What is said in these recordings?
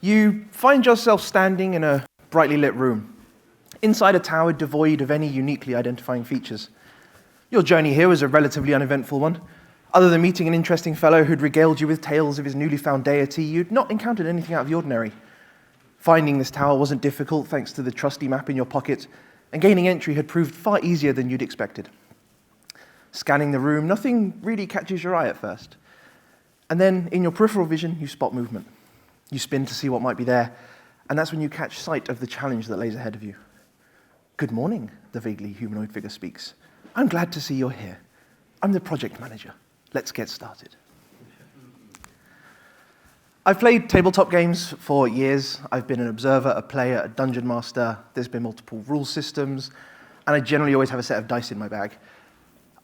You find yourself standing in a brightly lit room, inside a tower devoid of any uniquely identifying features. Your journey here was a relatively uneventful one. Other than meeting an interesting fellow who'd regaled you with tales of his newly found deity, you'd not encountered anything out of the ordinary. Finding this tower wasn't difficult thanks to the trusty map in your pocket, and gaining entry had proved far easier than you'd expected. Scanning the room, nothing really catches your eye at first. And then, in your peripheral vision, you spot movement. You spin to see what might be there, and that's when you catch sight of the challenge that lays ahead of you. "Good morning," the vaguely humanoid figure speaks. "I'm glad to see you're here. I'm the project manager. Let's get started." I've played tabletop games for years. I've been an observer, a player, a dungeon master. There's been multiple rule systems, and I generally always have a set of dice in my bag.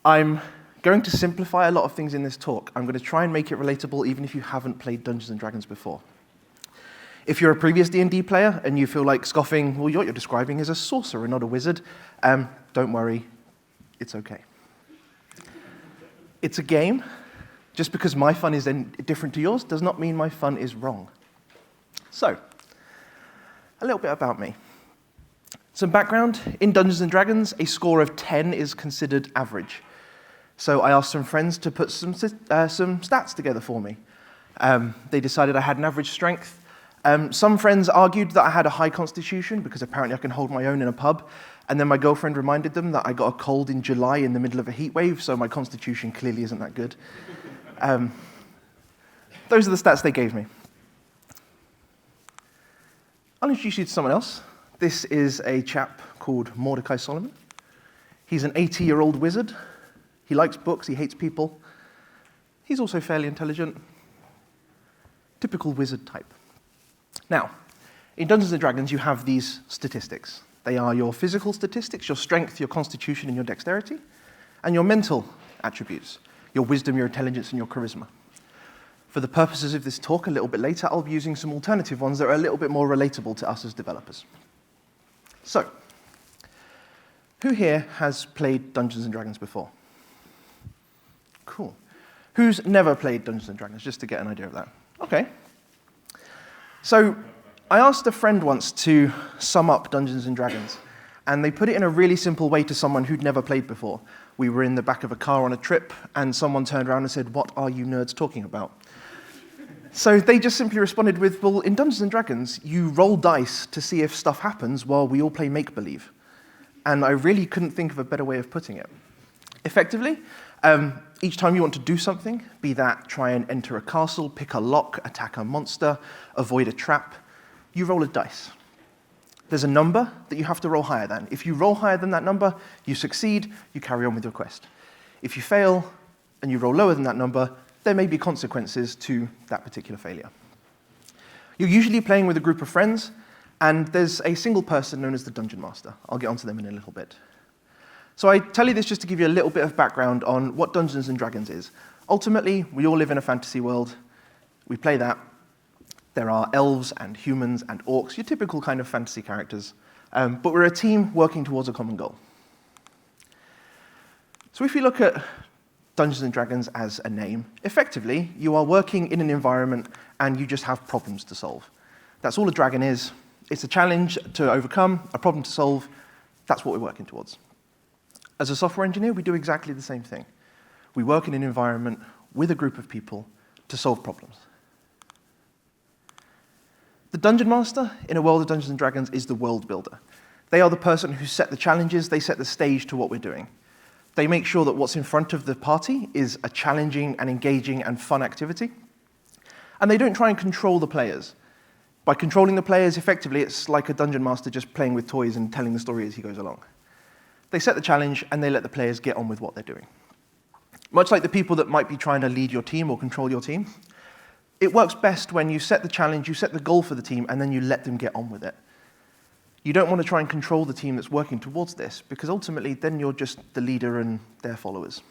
I'm going to simplify a lot of things in this talk. I'm going to try and make it relatable even if you haven't played Dungeons & Dragons before. If you're a previous D&D player and you feel like scoffing, well, what you're describing is a sorcerer, not a wizard, don't worry, it's okay. It's a game. Just because my fun is different to yours does not mean my fun is wrong. So, a little bit about me. Some background. In Dungeons & Dragons, a score of 10 is considered average. So I asked some friends to put some stats together for me. They decided I had an average strength. Some friends argued that I had a high constitution because apparently I can hold my own in a pub. And then my girlfriend reminded them that I got a cold in July in the middle of a heat wave, so my constitution clearly isn't that good. Those are the stats they gave me. I'll introduce you to someone else. This is a chap called Mordecai Solomon. He's an 80-year-old wizard. He likes books, he hates people. He's also fairly intelligent. Typical wizard type. Now, in Dungeons & Dragons, you have these statistics. They are your physical statistics, your strength, your constitution, and your dexterity, and your mental attributes, your wisdom, your intelligence, and your charisma. For the purposes of this talk a little bit later, I'll be using some alternative ones that are a little bit more relatable to us as developers. So, who here has played Dungeons & Dragons before? Cool. Who's never played Dungeons & Dragons, just to get an idea of that? Okay. So, I asked a friend once to sum up Dungeons & Dragons, and they put it in a really simple way to someone who'd never played before. We were in the back of a car on a trip, and someone turned around and said, "What are you nerds talking about?" So they just simply responded with, well, in Dungeons & Dragons, you roll dice to see if stuff happens while we all play make-believe. And I really couldn't think of a better way of putting it. Effectively, each time you want to do something, be that try and enter a castle, pick a lock, attack a monster, avoid a trap, you roll a dice. There's a number that you have to roll higher than. If you roll higher than that number, you succeed, you carry on with your quest. If you fail and you roll lower than that number, there may be consequences to that particular failure. You're usually playing with a group of friends, and there's a single person known as the Dungeon Master. I'll get onto them in a little bit. So I tell you this just to give you a little bit of background on what Dungeons & Dragons is. Ultimately, we all live in a fantasy world. We play that. There are elves and humans and orcs, your typical kind of fantasy characters. But we're a team working towards a common goal. So if you look at Dungeons & Dragons as a name, effectively, you are working in an environment and you just have problems to solve. That's all a dragon is. It's a challenge to overcome, a problem to solve. That's what we're working towards. As a software engineer, we do exactly the same thing. We work in an environment with a group of people to solve problems. The Dungeon Master in a world of Dungeons & Dragons is the world builder. They are the person who set the challenges, they set the stage to what we're doing. They make sure that what's in front of the party is a challenging and engaging and fun activity. And they don't try and control the players. By controlling the players, effectively, it's like a Dungeon Master just playing with toys and telling the story as he goes along. They set the challenge and they let the players get on with what they're doing. Much like the people that might be trying to lead your team or control your team, it works best when you set the challenge, you set the goal for the team, and then you let them get on with it. You don't want to try and control the team that's working towards this, because ultimately then you're just the leader and their followers.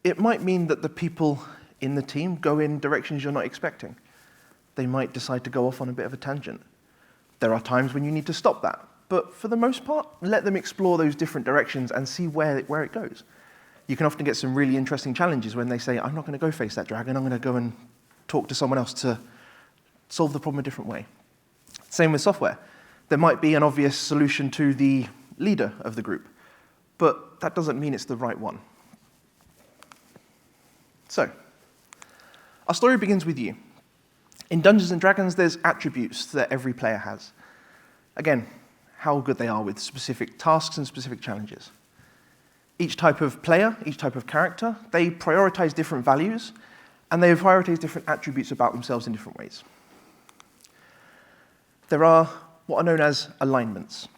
It might mean that the people in the team go in directions you're not expecting. They might decide to go off on a bit of a tangent. There are times when you need to stop that, but for the most part, let them explore those different directions and see where it goes. You can often get some really interesting challenges when they say, I'm not going to go face that dragon, I'm going to go and talk to someone else to solve the problem a different way. Same with software. There might be an obvious solution to the leader of the group, but that doesn't mean it's the right one. So, our story begins with you. In Dungeons & Dragons, there's attributes that every player has. Again, how good they are with specific tasks and specific challenges. Each type of player, each type of character, they prioritize different values, and they prioritize different attributes about themselves in different ways. There are what are known as alignments.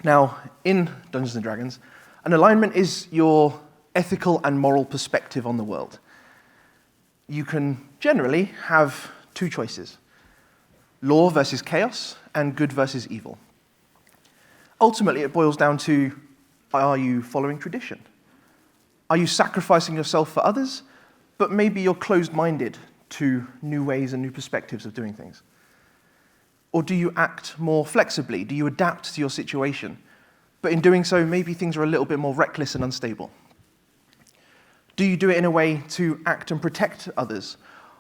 Now, in Dungeons & Dragons, an alignment is your ethical and moral perspective on the world. You can generally have two choices: law versus chaos, and good versus evil. Ultimately, it boils down to, are you following tradition? Are you sacrificing yourself for others, but maybe you're closed-minded to new ways and new perspectives of doing things? Or do you act more flexibly? Do you adapt to your situation? But in doing so, maybe things are a little bit more reckless and unstable. Do you do it in a way to act and protect others?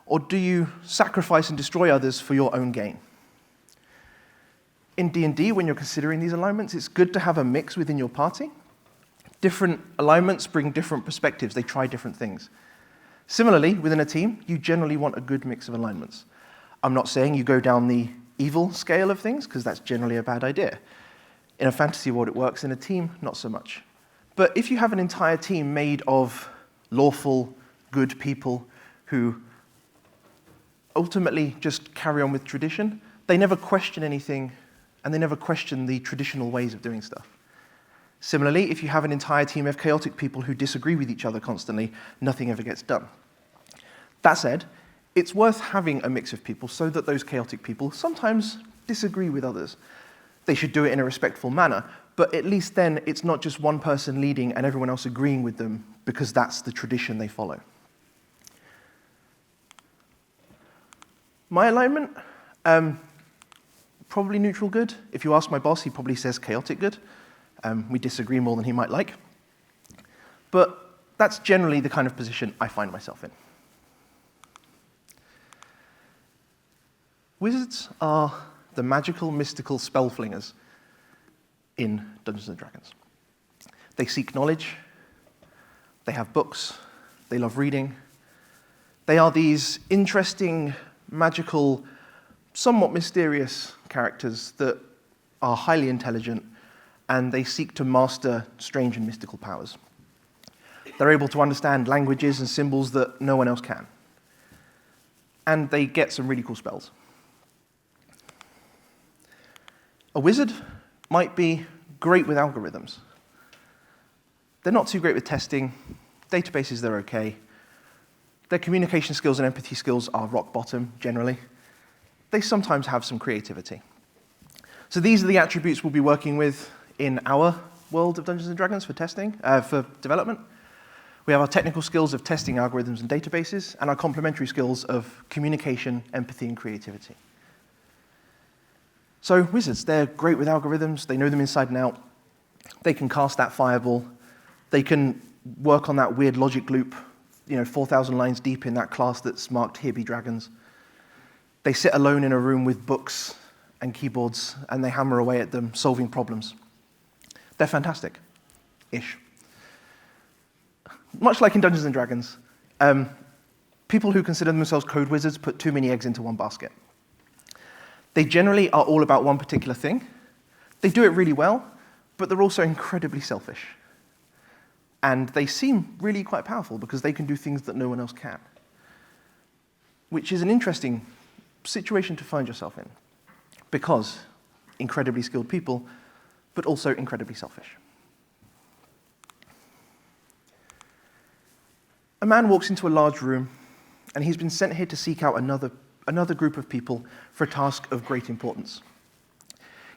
Or do you sacrifice and destroy others for your own gain? In D&D, when you're considering these alignments, it's good to have a mix within your party. Different alignments bring different perspectives. They try different things. Similarly, within a team, you generally want a good mix of alignments. I'm not saying you go down the evil scale of things, because that's generally a bad idea. In a fantasy world, it works. In a team, not so much. But if you have an entire team made of lawful, good people who ultimately just carry on with tradition, they never question anything, and they never question the traditional ways of doing stuff. Similarly, if you have an entire team of chaotic people who disagree with each other constantly, nothing ever gets done. That said, it's worth having a mix of people so that those chaotic people sometimes disagree with others. They should do it in a respectful manner, but at least then it's not just one person leading and everyone else agreeing with them because that's the tradition they follow. My alignment, probably neutral good. If you ask my boss, he probably says chaotic good. We disagree more than he might like. But that's generally the kind of position I find myself in. Wizards are the magical, mystical spell flingers in Dungeons & Dragons. They seek knowledge. They have books. They love reading. They are these interesting, magical, somewhat mysterious characters that are highly intelligent, and they seek to master strange and mystical powers. They're able to understand languages and symbols that no one else can. And they get some really cool spells. A wizard might be great with algorithms. They're not too great with testing. Databases, they're okay. Their communication skills and empathy skills are rock bottom, generally. They sometimes have some creativity. So these are the attributes we'll be working with in our world of Dungeons & Dragons for testing, for development. We have our technical skills of testing algorithms and databases, and our complementary skills of communication, empathy, and creativity. So wizards, they're great with algorithms. They know them inside and out. They can cast that fireball. They can work on that weird logic loop, 4,000 lines deep in that class that's marked "Here be dragons." They sit alone in a room with books and keyboards, and they hammer away at them, solving problems. They're fantastic-ish. Much like in Dungeons & Dragons, people who consider themselves code wizards put too many eggs into one basket. They generally are all about one particular thing. They do it really well, but they're also incredibly selfish. And they seem really quite powerful because they can do things that no one else can, which is an interesting situation to find yourself in, because incredibly skilled people, but also incredibly selfish. A man walks into a large room, and he's been sent here to seek out another group of people for a task of great importance.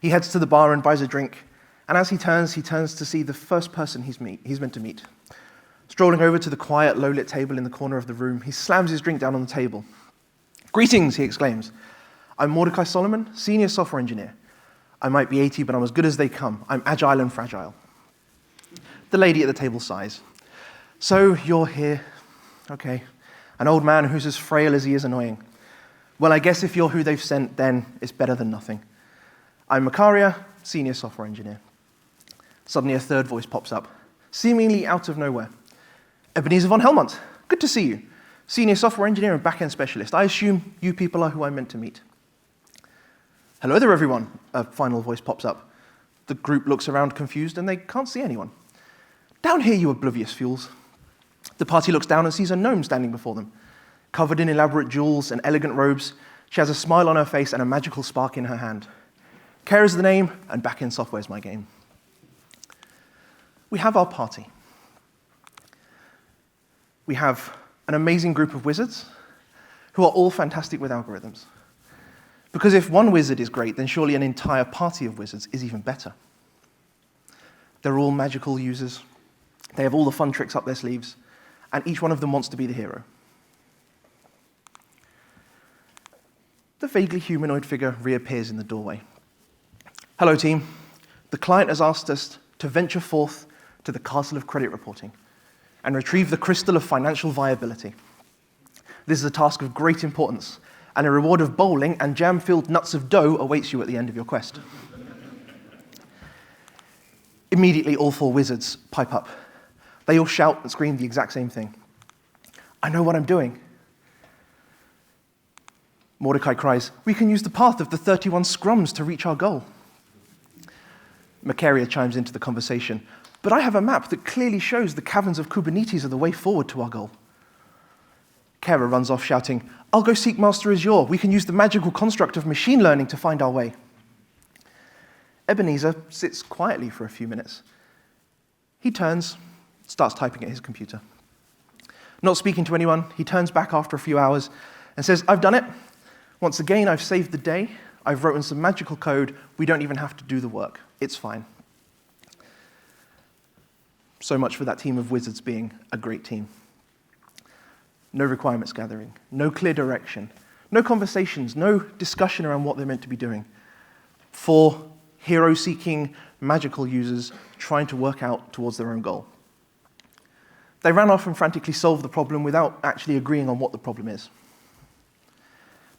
He heads to the bar and buys a drink, and as he turns to see the first person he's meant to meet. Strolling over to the quiet, low-lit table in the corner of the room, he slams his drink down on the table. "Greetings," he exclaims. "I'm Mordecai Solomon, senior software engineer. I might be 80, but I'm as good as they come. I'm agile and fragile." The lady at the table sighs. "So you're here. Okay. An old man who's as frail as he is annoying. Well, I guess if you're who they've sent, then it's better than nothing. I'm Makaria, senior software engineer. Suddenly a third voice pops up, seemingly out of nowhere. Ebenezer von Helmont, good to see you. Senior software engineer and back-end specialist. I assume you people are who I'm meant to meet. Hello there, everyone, a final voice pops up. The group looks around confused and they can't see anyone. Down here, you oblivious fools. The party looks down and sees a gnome standing before them. Covered in elaborate jewels and elegant robes, she has a smile on her face and a magical spark in her hand. Care is the name, and back-end software is my game. We have our party. We have an amazing group of wizards who are all fantastic with algorithms. Because if one wizard is great, then surely an entire party of wizards is even better. They're all magical users. They have all the fun tricks up their sleeves, and each one of them wants to be the hero. The vaguely humanoid figure reappears in the doorway. Hello, team. The client has asked us to venture forth to the castle of credit reporting and retrieve the crystal of financial viability. This is a task of great importance, and a reward of bowling and jam-filled nuts of dough awaits you at the end of your quest. Immediately, all four wizards pipe up. They all shout and scream the exact same thing. I know what I'm doing. Mordecai cries, we can use the path of the 31 scrums to reach our goal. Macaria chimes into the conversation, but I have a map that clearly shows the caverns of Kubernetes are the way forward to our goal. Kara runs off shouting, I'll go seek Master Azure. We can use the magical construct of machine learning to find our way. Ebenezer sits quietly for a few minutes. He turns, starts typing at his computer. Not speaking to anyone, he turns back after a few hours and says, I've done it. Once again, I've saved the day. I've written some magical code. We don't even have to do the work. It's fine. So much for that team of wizards being a great team. No requirements gathering, no clear direction, no conversations, no discussion around what they're meant to be doing. 4 hero-seeking magical users trying to work out towards their own goal. They ran off and frantically solved the problem without actually agreeing on what the problem is.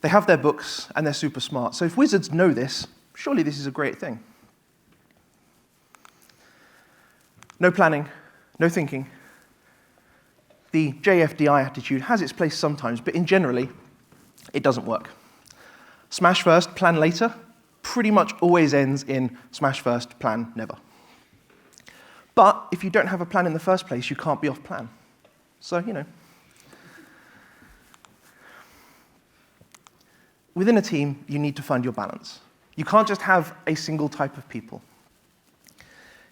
They have their books, and they're super smart. So if wizards know this, surely this is a great thing. No planning, no thinking. The JFDI attitude has its place sometimes, but in generally, it doesn't work. Smash first, plan later, pretty much always ends in smash first, plan never. But if you don't have a plan in the first place, you can't be off plan. So, Within a team, you need to find your balance. You can't just have a single type of people.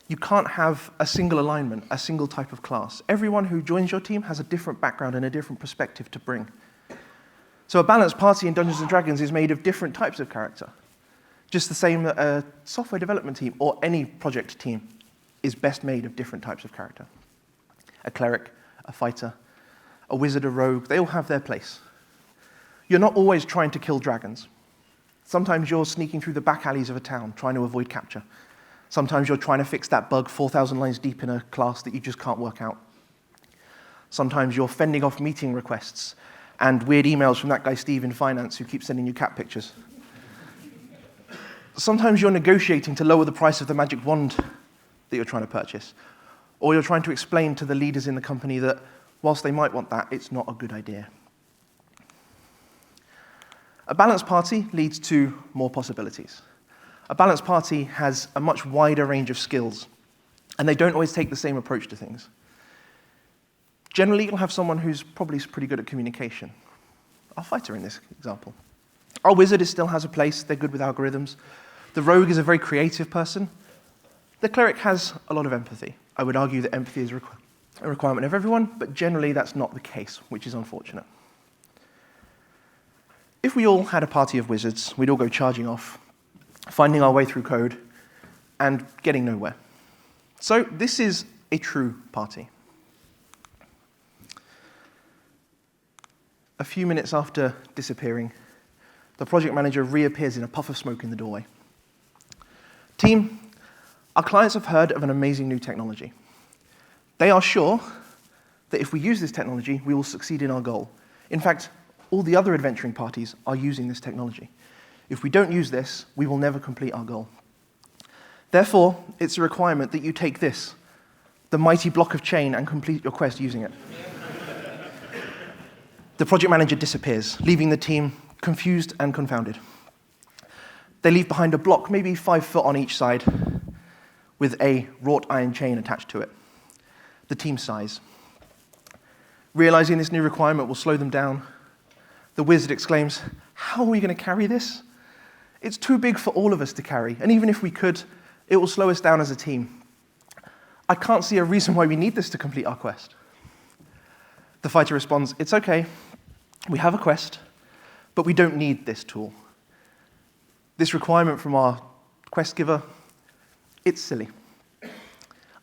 You can't have a single alignment, a single type of class. Everyone who joins your team has a different background and a different perspective to bring. So a balanced party in Dungeons & Dragons is made of different types of character. Just the same that a software development team or any project team is best made of different types of character. A cleric, a fighter, a wizard, a rogue, they all have their place. You're not always trying to kill dragons. Sometimes you're sneaking through the back alleys of a town, trying to avoid capture. Sometimes you're trying to fix that bug 4,000 lines deep in a class that you just can't work out. Sometimes you're fending off meeting requests and weird emails from that guy Steve in finance who keeps sending you cat pictures. Sometimes you're negotiating to lower the price of the magic wand that you're trying to purchase. Or you're trying to explain to the leaders in the company that whilst they might want that, it's not a good idea. A balanced party leads to more possibilities. A balanced party has a much wider range of skills, and they don't always take the same approach to things. Generally, you'll have someone who's probably pretty good at communication. Our fighter in this example. Our wizard still has a place. They're good with algorithms. The rogue is a very creative person. The cleric has a lot of empathy. I would argue that empathy is a requirement of everyone, but generally that's not the case, which is unfortunate. If we all had a party of wizards, we'd all go charging off, finding our way through code, and getting nowhere. So this is a true party. A few minutes after disappearing, the project manager reappears in a puff of smoke in the doorway. Team, our clients have heard of an amazing new technology. They are sure that if we use this technology, we will succeed in our goal. In fact, all the other adventuring parties are using this technology. If we don't use this, we will never complete our goal. Therefore, it's a requirement that you take this, the mighty block of chain, and complete your quest using it. The project manager disappears, leaving the team confused and confounded. They leave behind a block, maybe 5 foot on each side, with a wrought iron chain attached to it. The team sighs. Realizing this new requirement will slow them down, the wizard exclaims, "How are we going to carry this? It's too big for all of us to carry, and even if we could, it will slow us down as a team. I can't see a reason why we need this to complete our quest." The fighter responds, "It's okay. We have a quest, but we don't need this tool. This requirement from our quest giver, it's silly.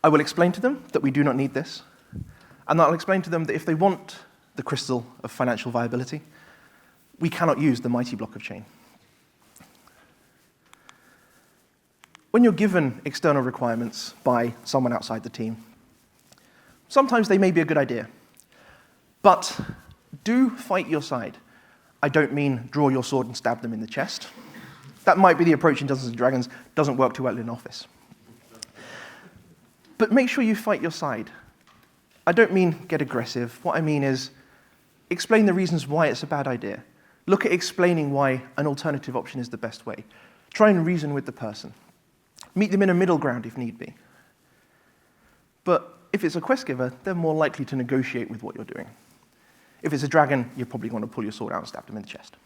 I will explain to them that we do not need this, and I'll explain to them that if they want the crystal of financial viability, we cannot use the mighty block of chain." When you're given external requirements by someone outside the team, sometimes they may be a good idea, but do fight your side. I don't mean draw your sword and stab them in the chest. That might be the approach in Dungeons & Dragons, doesn't work too well in office. But make sure you fight your side. I don't mean get aggressive. What I mean is explain the reasons why it's a bad idea. Look at explaining why an alternative option is the best way. Try and reason with the person. Meet them in a middle ground if need be. But if it's a quest giver, they're more likely to negotiate with what you're doing. If it's a dragon, you're probably going to pull your sword out and stab them in the chest.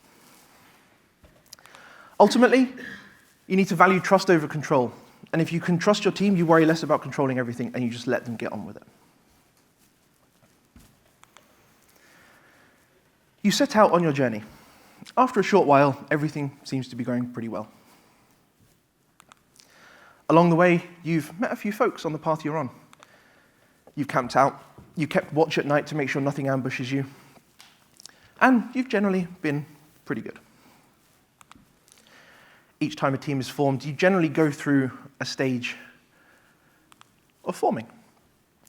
Ultimately, you need to value trust over control. And if you can trust your team, you worry less about controlling everything and you just let them get on with it. You set out on your journey. After a short while, everything seems to be going pretty well. Along the way, you've met a few folks on the path you're on. You've camped out, you kept watch at night to make sure nothing ambushes you, and you've generally been pretty good. Each time a team is formed, you generally go through a stage of forming.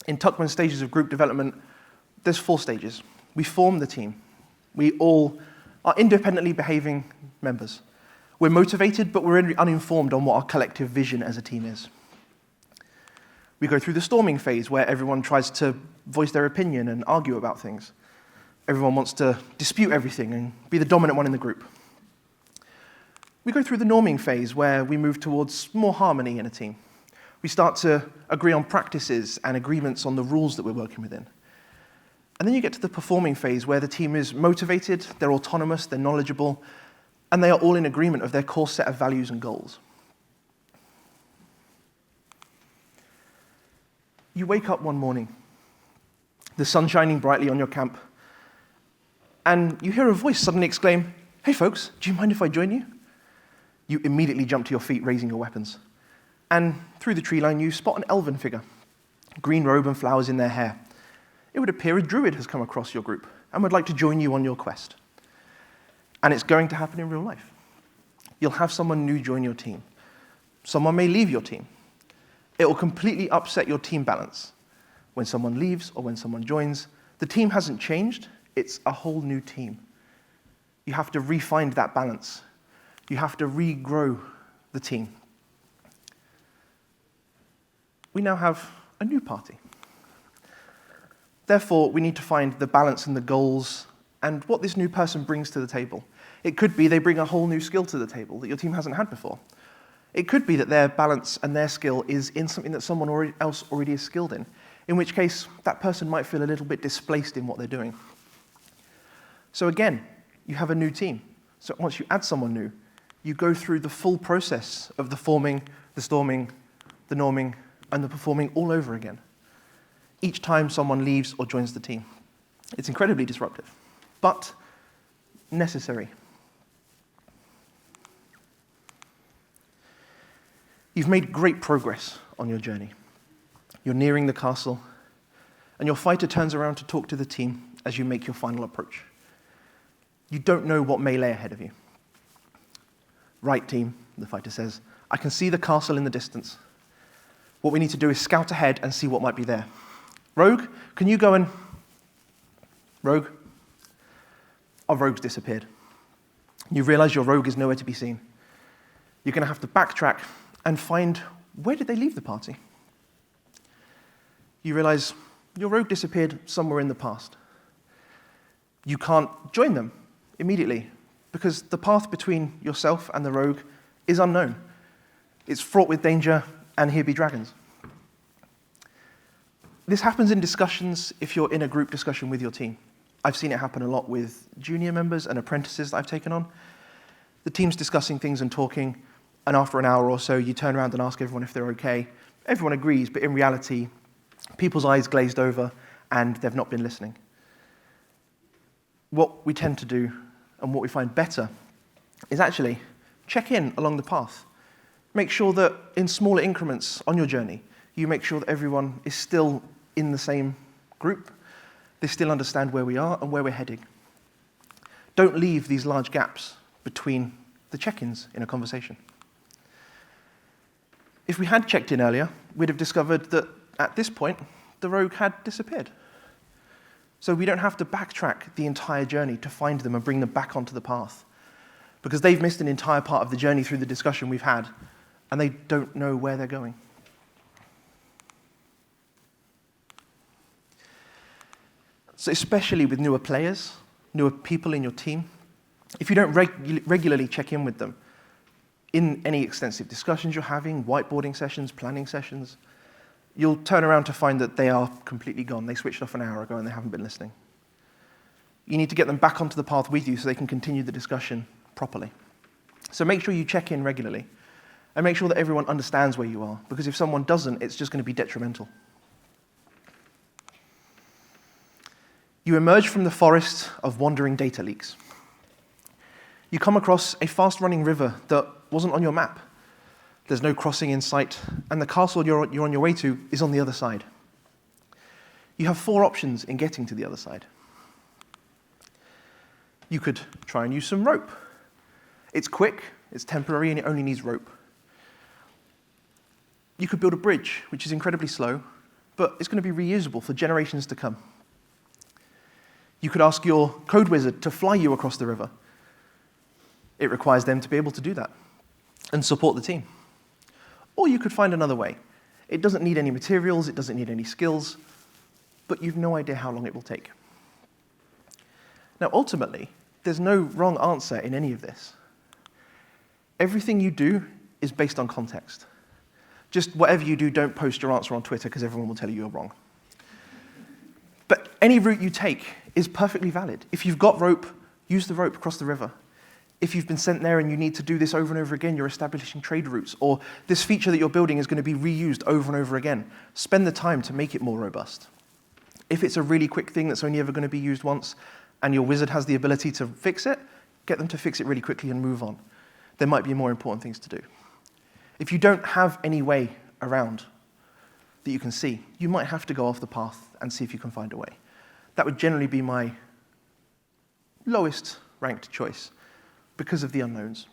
In Tuckman's stages of group development, there's 4 stages. We form the team. We all are independently behaving members. We're motivated, but we're uninformed on what our collective vision as a team is. We go through the storming phase, where everyone tries to voice their opinion and argue about things. Everyone wants to dispute everything and be the dominant one in the group. We go through the norming phase, where we move towards more harmony in a team. We start to agree on practices and agreements on the rules that we're working within. And then you get to the performing phase, where the team is motivated, they're autonomous, they're knowledgeable, and they are all in agreement of their core set of values and goals. You wake up one morning, the sun shining brightly on your camp, and you hear a voice suddenly exclaim, "Hey folks, do you mind if I join you?" You immediately jump to your feet, raising your weapons. And through the tree line, you spot an elven figure, green robe and flowers in their hair. It would appear a druid has come across your group and would like to join you on your quest. And it's going to happen in real life. You'll have someone new join your team. Someone may leave your team. It will completely upset your team balance. When someone leaves or when someone joins, the team hasn't changed, it's a whole new team. You have to re-find that balance. You have to regrow the team. We now have a new party. Therefore, we need to find the balance and the goals and what this new person brings to the table. It could be they bring a whole new skill to the table that your team hasn't had before. It could be that their balance and their skill is in something that someone else already is skilled in which case that person might feel a little bit displaced in what they're doing. So again, you have a new team. So once you add someone new, you go through the full process of the forming, the storming, the norming, and the performing all over again. Each time someone leaves or joins the team. It's incredibly disruptive, but necessary. You've made great progress on your journey. You're nearing the castle, and your fighter turns around to talk to the team as you make your final approach. You don't know what may lay ahead of you. "Right, team," the fighter says. "I can see the castle in the distance. What we need to do is scout ahead and see what might be there. Rogue, can you go and..." "Rogue, our rogue's disappeared. You realize your rogue is nowhere to be seen. You're going to have to backtrack and find, where did they leave the party? You realize your rogue disappeared somewhere in the past. You can't join them immediately because the path between yourself and the rogue is unknown. It's fraught with danger, and here be dragons. This happens in discussions if you're in a group discussion with your team. I've seen it happen a lot with junior members and apprentices that I've taken on. The team's discussing things and talking, and after an hour or so, you turn around and ask everyone if they're okay. Everyone agrees, but in reality, people's eyes glazed over, and they've not been listening. What we tend to do, and what we find better, is actually check in along the path. Make sure that in smaller increments on your journey, you make sure that everyone is still in the same group. They still understand where we are and where we're heading. Don't leave these large gaps between the check-ins in a conversation. If we had checked in earlier, we'd have discovered that at this point, the rogue had disappeared. So we don't have to backtrack the entire journey to find them and bring them back onto the path, because they've missed an entire part of the journey through the discussion we've had, and they don't know where they're going. So especially with newer players, newer people in your team, if you don't regularly check in with them in any extensive discussions you're having, whiteboarding sessions, planning sessions, you'll turn around to find that they are completely gone. They switched off an hour ago and they haven't been listening. You need to get them back onto the path with you so they can continue the discussion properly. So make sure you check in regularly and make sure that everyone understands where you are, because if someone doesn't, it's just going to be detrimental. You emerge from the forest of wandering data leaks. You come across a fast-running river that wasn't on your map. There's no crossing in sight, and the castle you're on your way to is on the other side. You have 4 options in getting to the other side. You could try and use some rope. It's quick, it's temporary, and it only needs rope. You could build a bridge, which is incredibly slow, but it's going to be reusable for generations to come. You could ask your code wizard to fly you across the river. It requires them to be able to do that and support the team. Or you could find another way. It doesn't need any materials, it doesn't need any skills, but you've no idea how long it will take. Now, ultimately, there's no wrong answer in any of this. Everything you do is based on context. Just whatever you do, don't post your answer on Twitter because everyone will tell you you're wrong. But any route you take is perfectly valid. If you've got rope, use the rope across the river. If you've been sent there and you need to do this over and over again, you're establishing trade routes, or this feature that you're building is going to be reused over and over again, spend the time to make it more robust. If it's a really quick thing that's only ever going to be used once, and your wizard has the ability to fix it, get them to fix it really quickly and move on. There might be more important things to do. If you don't have any way around that you can see, you might have to go off the path and see if you can find a way. That would generally be my lowest ranked choice because of the unknowns.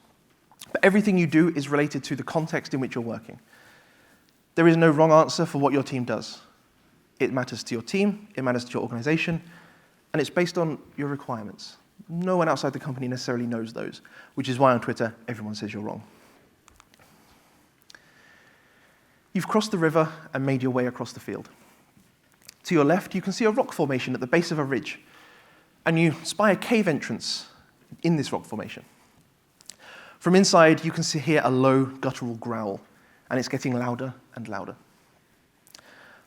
But everything you do is related to the context in which you're working. There is no wrong answer for what your team does. It matters to your team, it matters to your organization, and it's based on your requirements. No one outside the company necessarily knows those, which is why on Twitter, everyone says you're wrong. You've crossed the river and made your way across the field. To your left, you can see a rock formation at the base of a ridge, and you spy a cave entrance in this rock formation. From inside, you can hear a low, guttural growl, and it's getting louder and louder.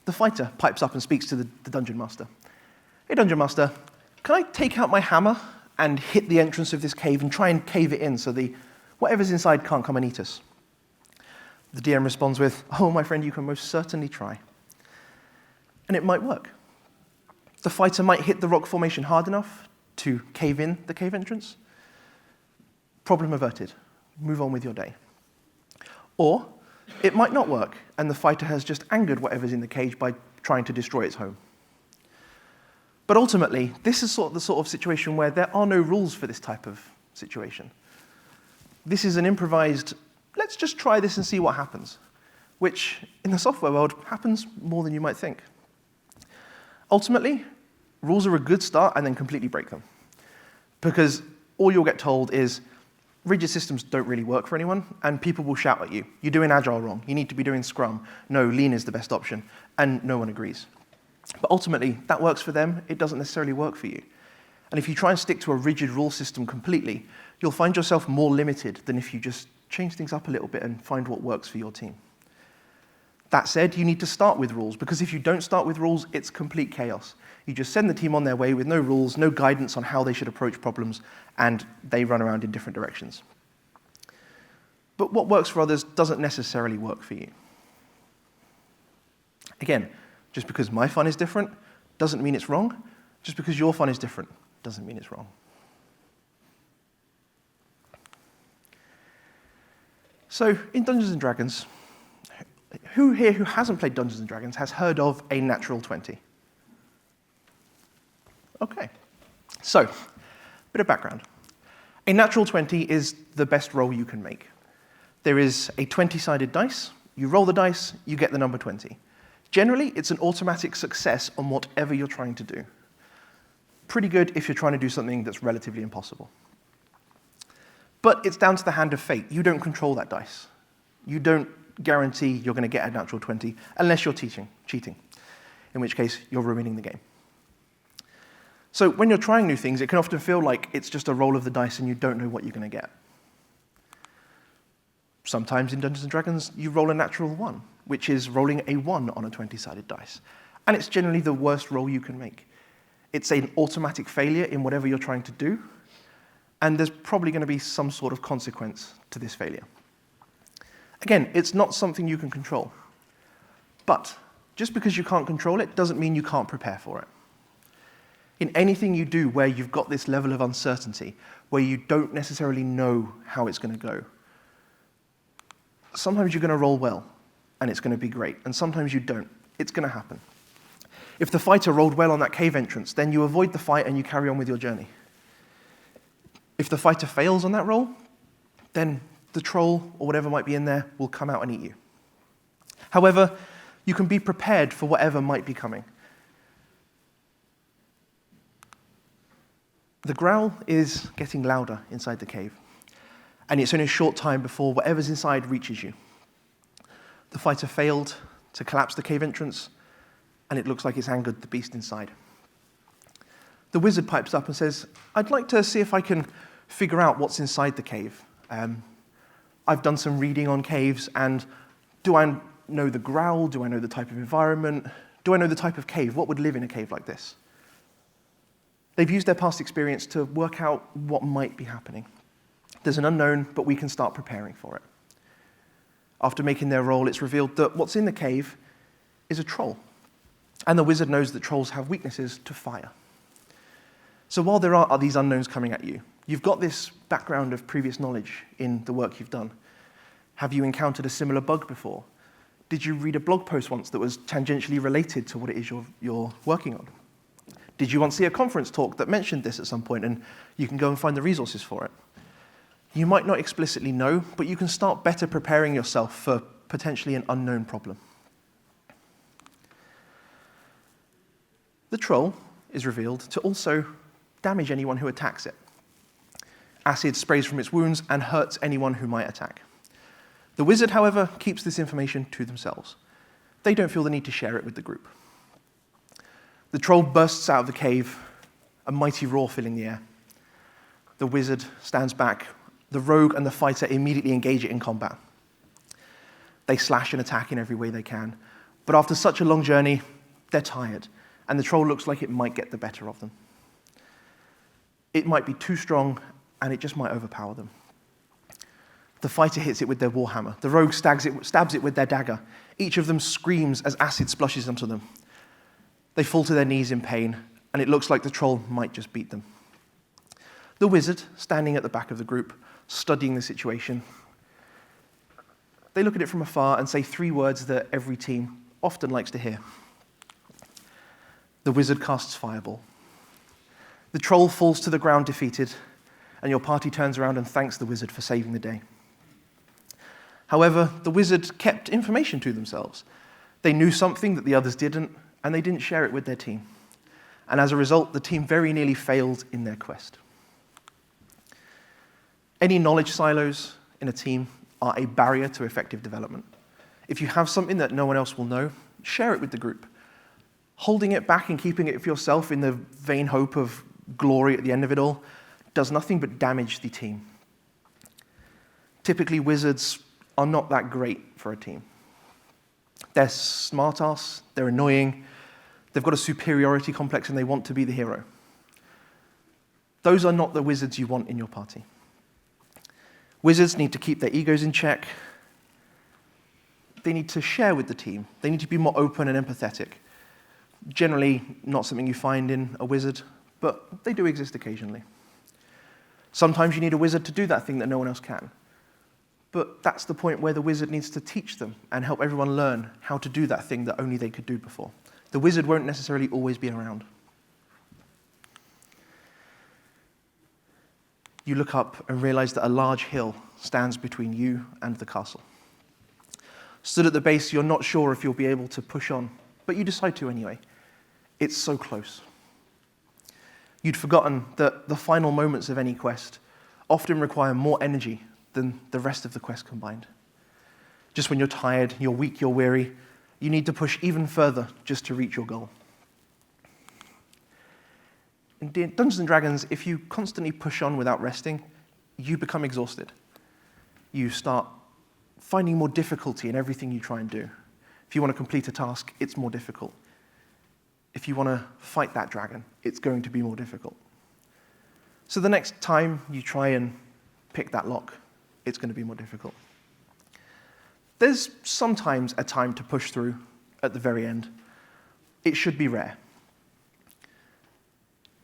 The fighter pipes up and speaks to the dungeon master. Hey, dungeon master, can I take out my hammer and hit the entrance of this cave and try and cave it in so whatever's inside can't come and eat us? The DM responds with, oh, my friend, you can most certainly try. And it might work. The fighter might hit the rock formation hard enough to cave in the cave entrance. Problem averted. Move on with your day. Or it might not work, and the fighter has just angered whatever's in the cage by trying to destroy its home. But ultimately, this is the sort of situation where there are no rules for this type of situation. This is an improvised, let's just try this and see what happens, which in the software world happens more than you might think. Ultimately, rules are a good start and then completely break them. because all you'll get told is rigid systems don't really work for anyone, and people will shout at you. You're doing Agile wrong. You need to be doing Scrum. No, Lean is the best option, and no one agrees. But ultimately, that works for them. It doesn't necessarily work for you. And if you try and stick to a rigid rule system completely, you'll find yourself more limited than if you just change things up a little bit and find what works for your team. That said, you need to start with rules, because if you don't start with rules, it's complete chaos. You just send the team on their way with no rules, no guidance on how they should approach problems, and they run around in different directions. But what works for others doesn't necessarily work for you. Again, just because my fun is different doesn't mean it's wrong. Just because your fun is different doesn't mean it's wrong. So, in Dungeons & Dragons, who here who hasn't played Dungeons & Dragons has heard of a natural 20? Okay. So, bit of background. A natural 20 is the best roll you can make. There is a 20-sided dice. You roll the dice, you get the number 20. Generally, it's an automatic success on whatever you're trying to do. Pretty good if you're trying to do something that's relatively impossible. But it's down to the hand of fate. You don't control that dice. You don't guarantee you're going to get a natural 20 unless you're cheating, in which case you're ruining the game. So when you're trying new things, it can often feel like it's just a roll of the dice and you don't know what you're going to get. Sometimes in Dungeons & Dragons, you roll a natural 1, which is rolling a 1 on a 20-sided dice. And it's generally the worst roll you can make. It's an automatic failure in whatever you're trying to do, and there's probably going to be some sort of consequence to this failure. Again, it's not something you can control. But just because you can't control it doesn't mean you can't prepare for it. In anything you do where you've got this level of uncertainty, where you don't necessarily know how it's going to go, sometimes you're going to roll well, and it's going to be great, and sometimes you don't. It's going to happen. If the fighter rolled well on that cave entrance, then you avoid the fight and you carry on with your journey. If the fighter fails on that roll, then the troll or whatever might be in there will come out and eat you. However, you can be prepared for whatever might be coming. The growl is getting louder inside the cave, and it's only a short time before whatever's inside reaches you. The fighter failed to collapse the cave entrance, and it looks like it's angered the beast inside. The wizard pipes up and says, "I'd like to see if I can figure out what's inside the cave. I've done some reading on caves, and do I know the growl? Do I know the type of environment? Do I know the type of cave? What would live in a cave like this?" They've used their past experience to work out what might be happening. There's an unknown, but we can start preparing for it. After making their roll, it's revealed that what's in the cave is a troll. And the wizard knows that trolls have weaknesses to fire. So while there are these unknowns coming at you, you've got this background of previous knowledge in the work you've done. Have you encountered a similar bug before? Did you read a blog post once that was tangentially related to what it is you're working on? Did you once see a conference talk that mentioned this at some point, and you can go and find the resources for it? You might not explicitly know, but you can start better preparing yourself for potentially an unknown problem. The troll is revealed to also damage anyone who attacks it. Acid sprays from its wounds and hurts anyone who might attack. The wizard, however, keeps this information to themselves. They don't feel the need to share it with the group. The troll bursts out of the cave, a mighty roar filling the air. The wizard stands back. The rogue and the fighter immediately engage it in combat. They slash and attack in every way they can, but after such a long journey, they're tired, and the troll looks like it might get the better of them. It might be too strong, and it just might overpower them. The fighter hits it with their warhammer. The rogue stabs it with their dagger. Each of them screams as acid splashes onto them. They fall to their knees in pain, and it looks like the troll might just beat them. The wizard, standing at the back of the group, studying the situation, they look at it from afar and say 3 words that every team often likes to hear. The wizard casts Fireball. The troll falls to the ground defeated, and your party turns around and thanks the wizard for saving the day. However, the wizard kept information to themselves. They knew something that the others didn't, and they didn't share it with their team. And as a result, the team very nearly failed in their quest. Any knowledge silos in a team are a barrier to effective development. If you have something that no one else will know, share it with the group. Holding it back and keeping it for yourself in the vain hope of glory at the end of it all does nothing but damage the team. Typically, wizards are not that great for a team. They're smart-ass, they're annoying, they've got a superiority complex, and they want to be the hero. Those are not the wizards you want in your party. Wizards need to keep their egos in check. They need to share with the team. They need to be more open and empathetic. Generally, not something you find in a wizard, but they do exist occasionally. Sometimes you need a wizard to do that thing that no one else can. But that's the point where the wizard needs to teach them and help everyone learn how to do that thing that only they could do before. The wizard won't necessarily always be around. You look up and realize that a large hill stands between you and the castle. Stood at the base, you're not sure if you'll be able to push on, but you decide to anyway. It's so close. You'd forgotten that the final moments of any quest often require more energy than the rest of the quest combined. Just when you're tired, you're weak, you're weary, you need to push even further just to reach your goal. In Dungeons & Dragons, if you constantly push on without resting, you become exhausted. You start finding more difficulty in everything you try and do. If you want to complete a task, it's more difficult. If you want to fight that dragon, it's going to be more difficult. So the next time you try and pick that lock, it's going to be more difficult. There's sometimes a time to push through at the very end. It should be rare.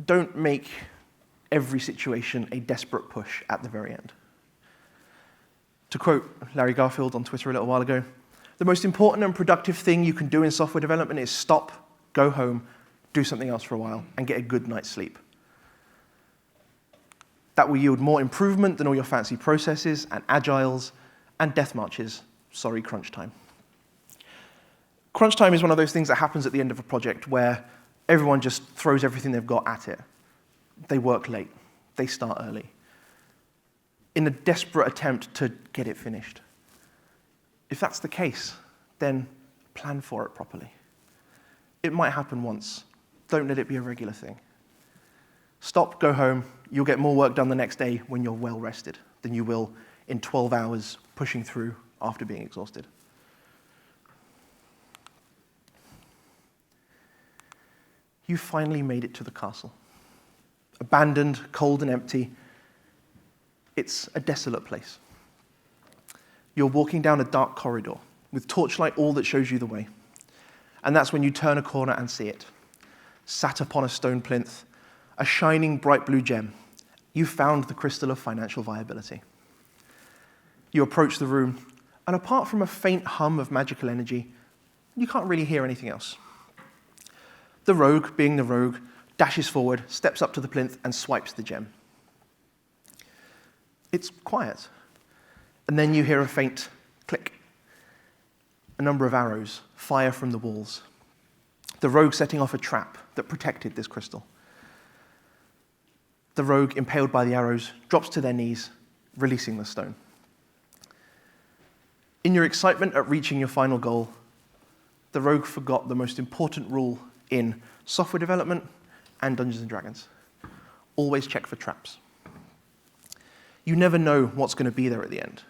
Don't make every situation a desperate push at the very end. To quote Larry Garfield on Twitter a little while ago, the most important and productive thing you can do in software development is stop, go home, do something else for a while, and get a good night's sleep. That will yield more improvement than all your fancy processes and agiles and death marches. Sorry, crunch time. Crunch time is one of those things that happens at the end of a project where everyone just throws everything they've got at it. They work late. They start early, in a desperate attempt to get it finished. If that's the case, then plan for it properly. It might happen once. Don't let it be a regular thing. Stop, go home. You'll get more work done the next day when you're well rested than you will in 12 hours pushing through after being exhausted. You finally made it to the castle. Abandoned, cold and empty. It's a desolate place. You're walking down a dark corridor with torchlight all that shows you the way. And that's when you turn a corner and see it. Sat upon a stone plinth, a shining bright blue gem. You found the crystal of financial viability. You approach the room, and apart from a faint hum of magical energy, you can't really hear anything else. The rogue, being the rogue, dashes forward, steps up to the plinth, and swipes the gem. It's quiet. And then you hear a faint click. A number of arrows fire from the walls. The rogue setting off a trap that protected this crystal. The rogue, impaled by the arrows, drops to their knees, releasing the stone. In your excitement at reaching your final goal, the rogue forgot the most important rule in software development and Dungeons & Dragons. Always check for traps. You never know what's going to be there at the end.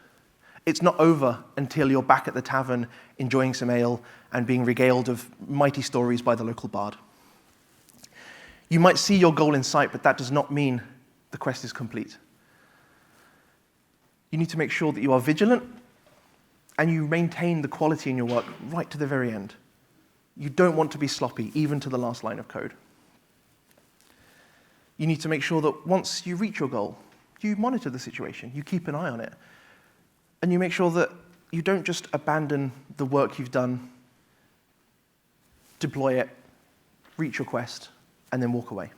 It's not over until you're back at the tavern enjoying some ale and being regaled of mighty stories by the local bard. You might see your goal in sight, but that does not mean the quest is complete. You need to make sure that you are vigilant and you maintain the quality in your work right to the very end. You don't want to be sloppy, even to the last line of code. You need to make sure that once you reach your goal, you monitor the situation, you keep an eye on it, and you make sure that you don't just abandon the work you've done, deploy it, reach your quest, and then walk away.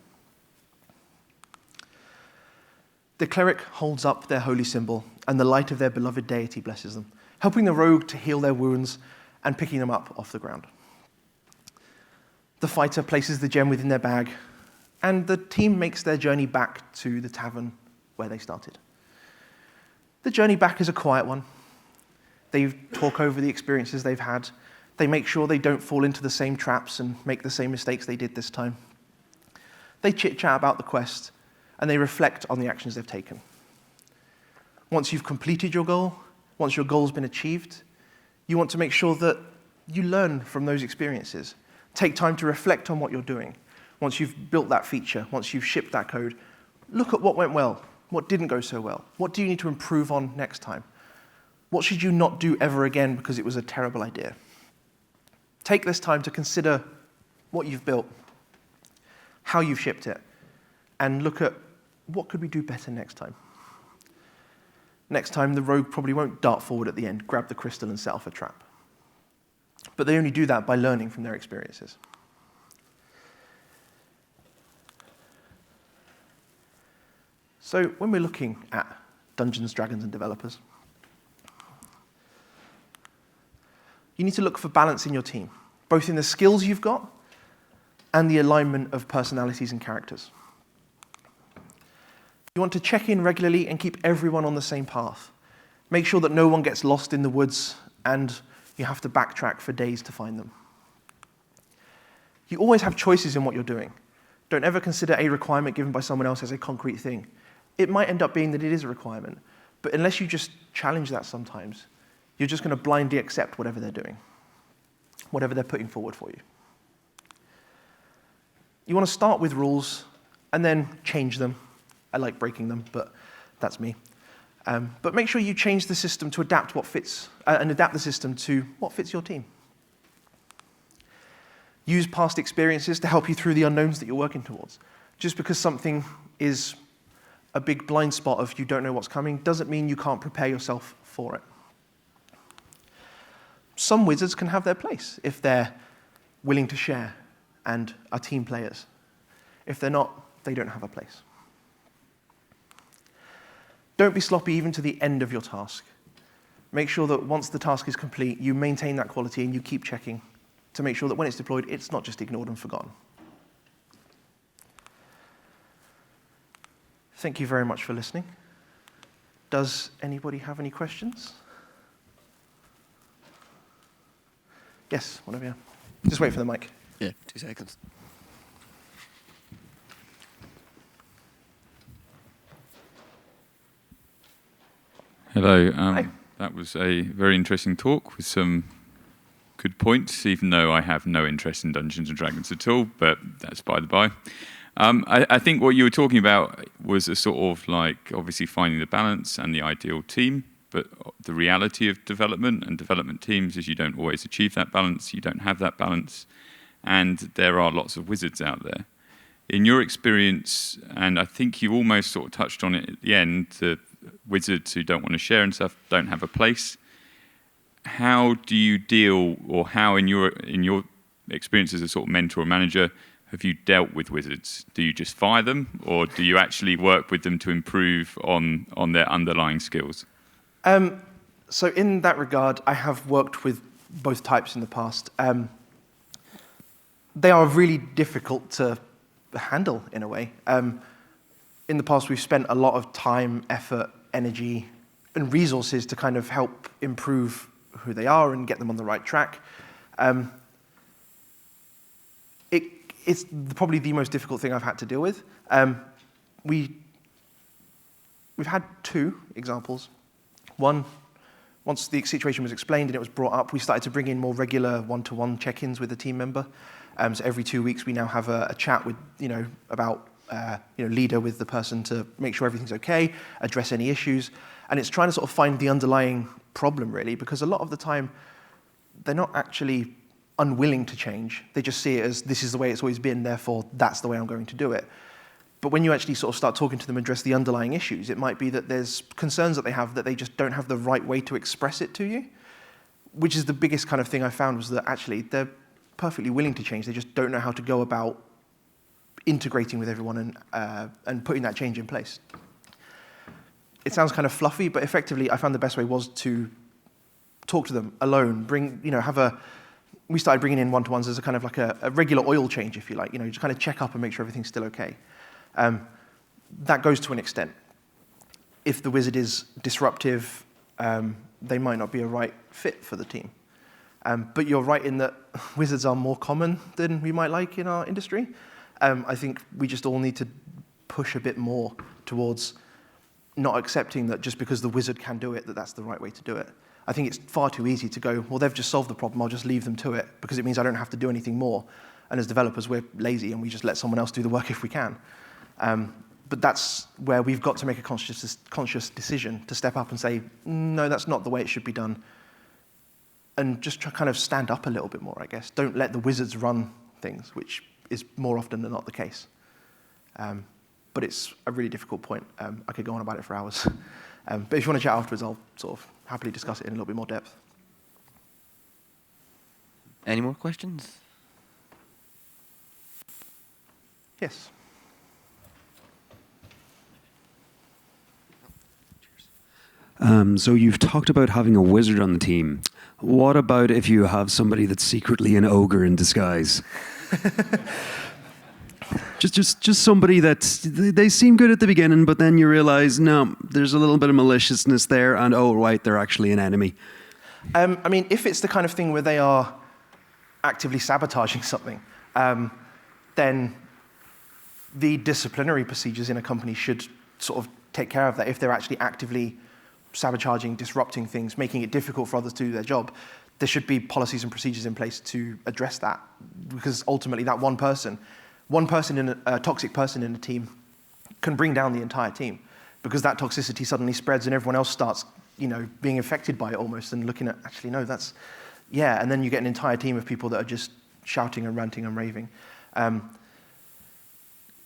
The cleric holds up their holy symbol, and the light of their beloved deity blesses them, helping the rogue to heal their wounds and picking them up off the ground. The fighter places the gem within their bag, and the team makes their journey back to the tavern where they started. The journey back is a quiet one. They talk over the experiences they've had. They make sure they don't fall into the same traps and make the same mistakes they did this time. They chit-chat about the quest, and they reflect on the actions they've taken. Once you've completed your goal, once your goal's been achieved, you want to make sure that you learn from those experiences. Take time to reflect on what you're doing. Once you've built that feature, once you've shipped that code, look at what went well, what didn't go so well, what do you need to improve on next time? What should you not do ever again because it was a terrible idea? Take this time to consider what you've built, how you've shipped it, and look at what could we do better next time. Next time, the rogue probably won't dart forward at the end, grab the crystal, and set off a trap. But they only do that by learning from their experiences. So when we're looking at Dungeons, Dragons, and developers, you need to look for balance in your team, both in the skills you've got and the alignment of personalities and characters. You want to check in regularly and keep everyone on the same path. Make sure that no one gets lost in the woods and you have to backtrack for days to find them. You always have choices in what you're doing. Don't ever consider a requirement given by someone else as a concrete thing. It might end up being that it is a requirement, but unless you just challenge that sometimes, you're just going to blindly accept whatever they're doing, whatever they're putting forward for you. You want to start with rules and then change them. I like breaking them, but that's me. But make sure you change the system to adapt what fits, and adapt the system to what fits your team. Use past experiences to help you through the unknowns that you're working towards. Just because something is a big blind spot of you don't know what's coming doesn't mean you can't prepare yourself for it. Some wizards can have their place if they're willing to share and are team players. If they're not, they don't have a place. Don't be sloppy even to the end of your task. Make sure that once the task is complete, you maintain that quality and you keep checking to make sure that when it's deployed, it's not just ignored and forgotten. Thank you very much for listening. Does anybody have any questions? Yes, one of you. Just wait for the mic. Yeah, 2 seconds. Hello. Hi. That was a very interesting talk with some good points, even though I have no interest in Dungeons & Dragons at all, but that's by the by. I think what you were talking about was a sort of like obviously finding the balance and the ideal team, but the reality of development and development teams is you don't always achieve that balance, you don't have that balance, and there are lots of wizards out there. In your experience, and I think you almost sort of touched on it at the end, the wizards who don't want to share and stuff don't have a place. How do you deal, or how in your experience as a sort of mentor or manager, have you dealt with wizards? Do you just fire them, or do you actually work with them to improve on their underlying skills? So in that regard, I have worked with both types in the past. They are really difficult to handle in a way. In the past, we've spent a lot of time, effort, energy, and resources to kind of help improve who they are and get them on the right track. It's probably the most difficult thing I've had to deal with. We've had 2 examples. One, once the situation was explained and it was brought up, we started to bring in more regular one-to-one check-ins with the team member. So every 2 weeks, we now have a chat with, about leader with the person to make sure everything's okay, address any issues, and it's trying to sort of find the underlying problem really, because a lot of the time they're not actually unwilling to change. They just see it as this is the way it's always been, therefore that's the way I'm going to do it. But when you actually sort of start talking to them and address the underlying issues, it might be that there's concerns that they have that they just don't have the right way to express it to you, which is the biggest kind of thing I found, was that actually they're perfectly willing to change. They just don't know how to go about integrating with everyone and putting that change in place. It sounds kind of fluffy, but effectively I found the best way was to talk to them alone, we started bringing in one-to-ones as a kind of like a regular oil change, if you like, just kind of check up and make sure everything's still okay. That goes to an extent. if the wizard is disruptive, they might not be a right fit for the team. But you're right in that wizards are more common than we might like in our industry. I think we just all need to push a bit more towards not accepting that just because the wizard can do it, that that's the right way to do it. I think it's far too easy to go, well, they've just solved the problem, I'll just leave them to it, because it means I don't have to do anything more. And as developers, we're lazy and we just let someone else do the work if we can. But that's where we've got to make a conscious decision to step up and say, no, that's not the way it should be done. And just try kind of stand up a little bit more, I guess. Don't let the wizards run things, which is more often than not the case. But it's a really difficult point. I could go on about it for hours. But if you want to chat afterwards, I'll sort of happily discuss it in a little bit more depth. Any more questions? Yes. So you've talked about having a wizard on the team. What about if you have somebody that's secretly an ogre in disguise? just somebody that they seem good at the beginning, but then you realize, no, there's a little bit of maliciousness there, and oh, right, they're actually an enemy. I mean, if it's the kind of thing where they are actively sabotaging something, then the disciplinary procedures in a company should sort of take care of that. If they're actually actively sabotaging, disrupting things, making it difficult for others to do their job, there should be policies and procedures in place to address that. Because ultimately, that one person in a toxic person in a team can bring down the entire team, because that toxicity suddenly spreads and everyone else starts, being affected by it almost and looking at, actually, no, that's, yeah, and then you get an entire team of people that are just shouting and ranting and raving.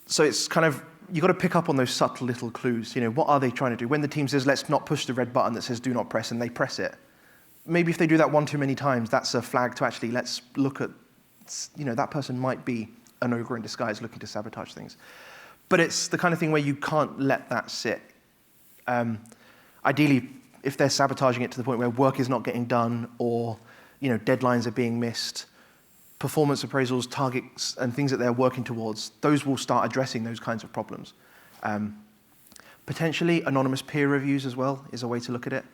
So it's kind of, you've got to pick up on those subtle little clues. What are they trying to do? When the team says, let's not push the red button that says do not press, and they press it, maybe if they do that one too many times, that's a flag to actually, let's look at, that person might be an ogre in disguise looking to sabotage things. But it's the kind of thing where you can't let that sit. Ideally, if they're sabotaging it to the point where work is not getting done, or deadlines are being missed, performance appraisals, targets, and things that they're working towards, those will start addressing those kinds of problems. Potentially, anonymous peer reviews as well is a way to look at it.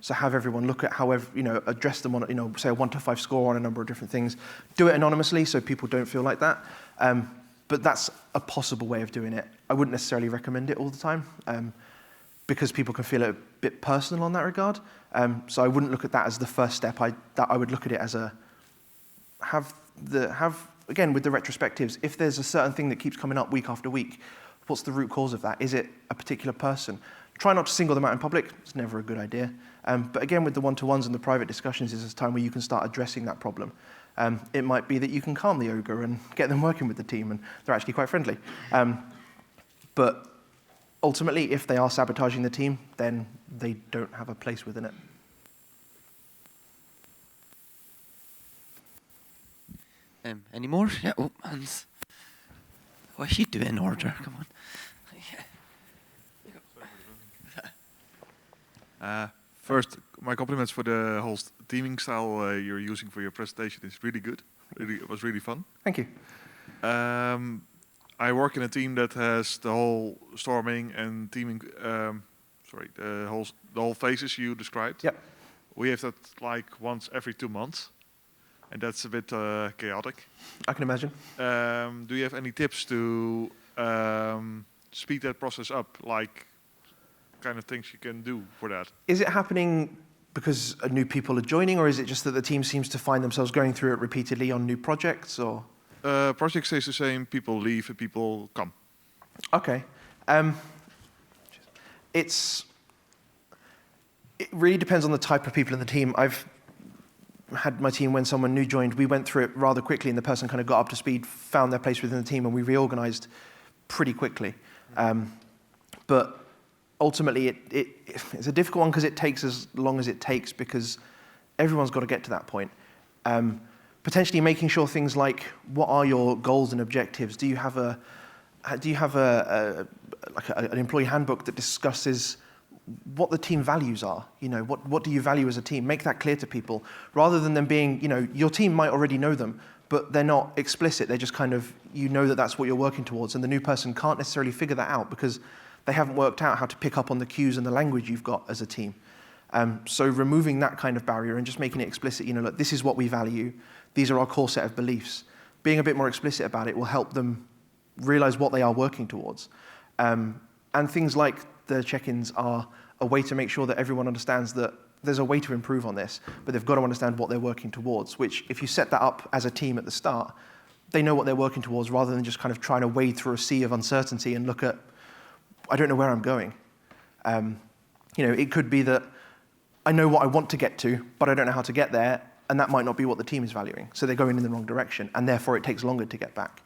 So have everyone look at however, address them on, say a 1 to 5 score on a number of different things. Do it anonymously so people don't feel like that. But that's a possible way of doing it. I wouldn't necessarily recommend it all the time, because people can feel a bit personal on that regard. So I wouldn't look at that as the first step. I would look at it as again, with the retrospectives, if there's a certain thing that keeps coming up week after week, what's the root cause of that? Is it a particular person? Try not to single them out in public. It's never a good idea. But again, with the one-to-ones and the private discussions, is a time where you can start addressing that problem. It might be that you can calm the ogre and get them working with the team, and they're actually quite friendly. But ultimately, if they are sabotaging the team, then they don't have a place within it. Any more? Yeah. Oh, Hans. What are you doing in order? Come on. First, my compliments for the whole teaming style you're using for your presentation. It's really good. It was really fun. Thank you. I work in a team that has the whole storming and teaming. The whole phases you described. Yep. We have that like once every 2 months, and that's a bit chaotic. I can imagine. Do you have any tips to speed that process up? Like, kind of things you can do for that? Is it happening because new people are joining, or is it just that the team seems to find themselves going through it repeatedly on new projects? Or project stays the same. People leave and people come. Okay. It really depends on the type of people in the team. I've had my team when someone new joined, we went through it rather quickly, and the person kind of got up to speed, found their place within the team, and we reorganized pretty quickly. But ultimately, it's a difficult one because it takes as long as it takes, because everyone's got to get to that point. Potentially making sure things like, what are your goals and objectives? Do you have an employee handbook that discusses what the team values are? What do you value as a team? Make that clear to people, rather than them being, your team might already know them, but they're not explicit. They're just kind of, that that's what you're working towards, and the new person can't necessarily figure that out because they haven't worked out how to pick up on the cues and the language you've got as a team. So removing that kind of barrier and just making it explicit, look, this is what we value. These are our core set of beliefs. Being a bit more explicit about it will help them realize what they are working towards. And things like the check-ins are a way to make sure that everyone understands that there's a way to improve on this, but they've got to understand what they're working towards, which if you set that up as a team at the start, they know what they're working towards rather than just kind of trying to wade through a sea of uncertainty and look at, I don't know where I'm going. It could be that I know what I want to get to, but I don't know how to get there, and that might not be what the team is valuing. So they're going in the wrong direction, and therefore it takes longer to get back.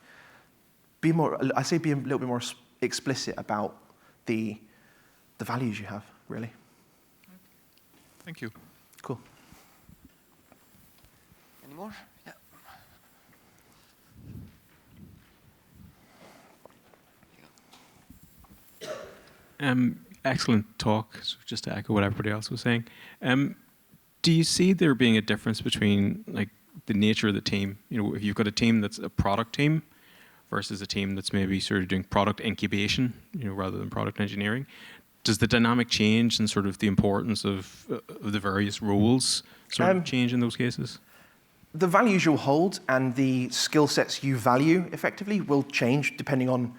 Be a little bit more explicit about the values you have, really. Thank you. Cool. Any more? Yeah. Excellent talk. So just to echo what everybody else was saying, do you see there being a difference between like the nature of the team? If you've got a team that's a product team versus a team that's maybe sort of doing product incubation, rather than product engineering, does the dynamic change and sort of the importance of the various roles sort of change in those cases? The values you'll hold and the skill sets you value effectively will change depending on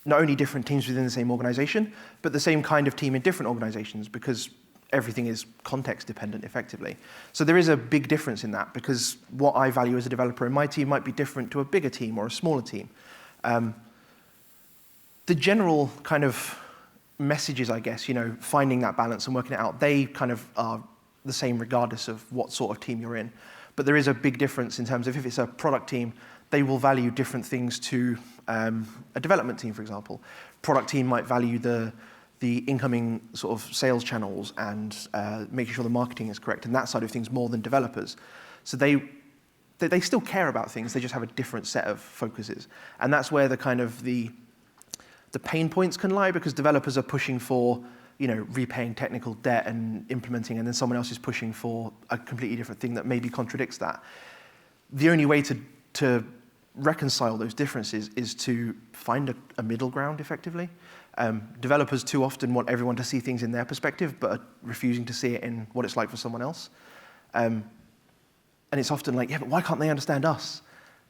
not only different teams within the same organization, but the same kind of team in different organizations, because everything is context dependent effectively. So there is a big difference in that, because what I value as a developer in my team might be different to a bigger team or a smaller team. The general kind of messages, I guess, finding that balance and working it out, they kind of are the same regardless of what sort of team you're in. But there is a big difference in terms of if it's a product team, they will value different things to a development team, for example. Product team might value the incoming sort of sales channels and making sure the marketing is correct and that side of things more than developers. So they still care about things, they just have a different set of focuses. And that's where the kind of the pain points can lie, because developers are pushing for repaying technical debt and implementing, and then someone else is pushing for a completely different thing that maybe contradicts that. The only way to reconcile those differences is to find a middle ground, effectively. Developers too often want everyone to see things in their perspective, but are refusing to see it in what it's like for someone else. And it's often like, yeah, but why can't they understand us?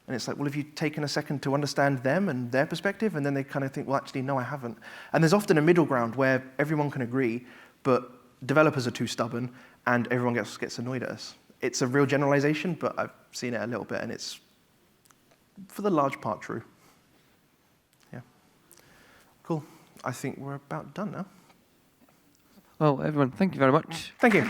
And it's like, well, have you taken a second to understand them and their perspective? And then they kind of think, well, actually, no, I haven't. And there's often a middle ground where everyone can agree, but developers are too stubborn, and everyone gets annoyed at us. It's a real generalization, but I've seen it a little bit, and it's, for the large part, true. Yeah. Cool. I think we're about done now. Well, everyone, thank you very much. Thank you.